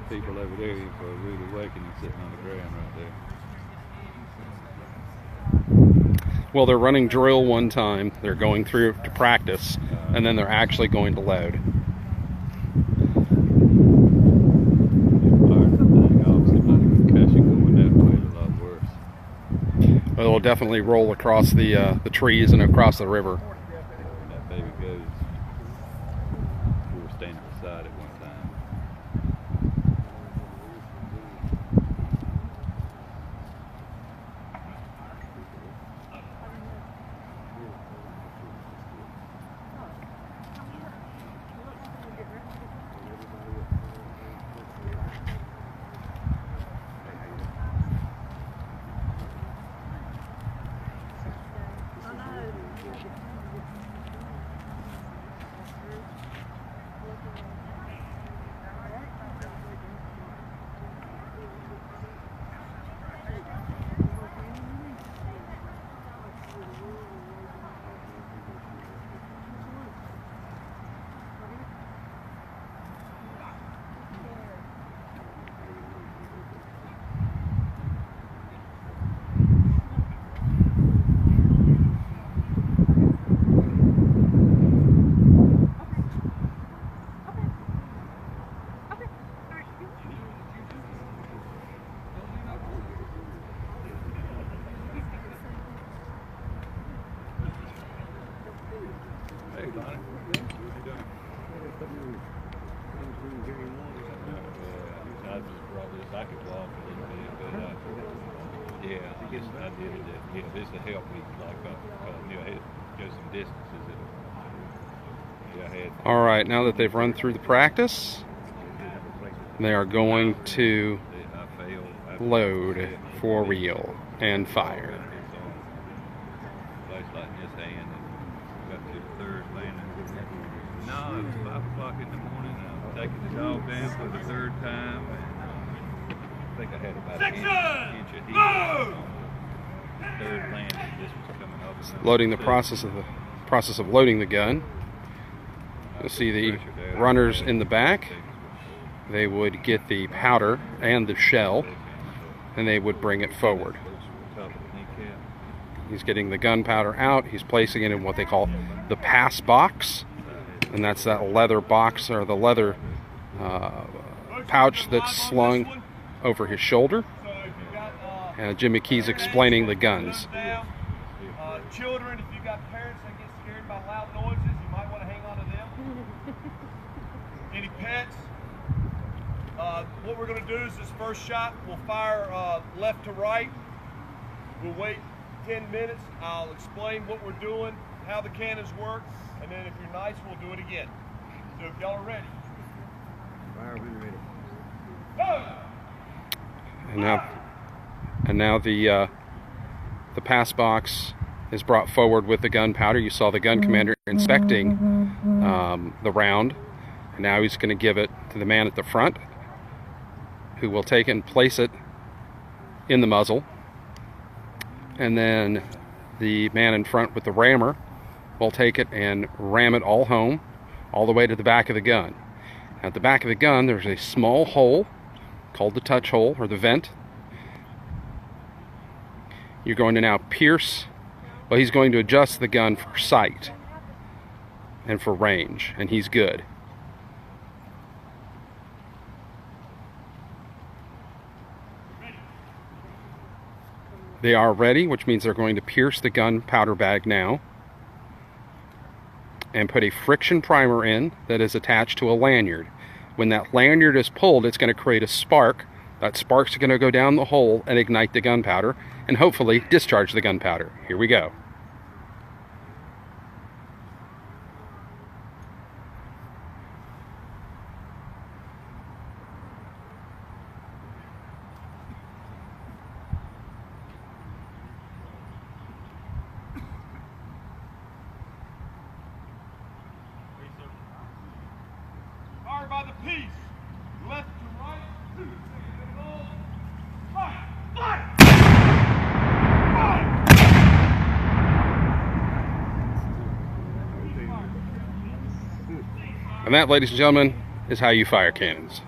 People over there in for a rude awakening sitting on the ground right there. Well, they're running drill one time, they're going through to practice, and then they're actually going to load. Well, it'll definitely roll across the trees and across the river. When that baby goes, we were standing beside it one time. Hey, Lonnie. How you doing? I just brought this. I could walk a little bit, but yeah, I guess I did it. Yeah, this will help me. Like, I knew I had to go some distances. Yeah, I had. All right, now that they've run through the practice, they are going to load for real and fire. No, it was 5 o'clock in the morning. I was taking the dog down for the third time, and I think I had about an inch of heat on the third landing. This was coming up. Loading the process of loading the gun. You'll see the runners in the back. They would get the powder and the shell, and they would bring it forward. He's getting the gunpowder out. He's placing it in what they call the pass box. And that's that leather box, or the leather pouch that's slung over his shoulder. And Jim McKee's explaining the guns. Children, if you've got parents that get scared by loud noises, you might want to hang on to them. Any pets? What we're going to do is this first shot, we'll fire left to right. We'll wait 10 minutes. I'll explain what we're doing, how the cannons work. And then if you're nice, we'll do it again. So if y'all are ready. Fire when you're ready. Go! And now the pass box is brought forward with the gunpowder. You saw the gun commander inspecting the round. And now he's going to give it to the man at the front, who will take it and place it in the muzzle. And then the man in front with the rammer will take it and ram it all home, all the way to the back of the gun. At the back of the gun, there's a small hole called the touch hole, or the vent. You're going to now pierce, well, he's going to adjust the gun for sight and for range, and he's good. They are ready, which means they're going to pierce the gunpowder bag now and put a friction primer in that is attached to a lanyard. When that lanyard is pulled, it's going to create a spark. That spark's going to go down the hole and ignite the gunpowder and hopefully discharge the gunpowder. Here we go. by the piece. Left to right, 2 seconds interval. Fire! Fire! Fire! And that, ladies and gentlemen, is how you fire cannons.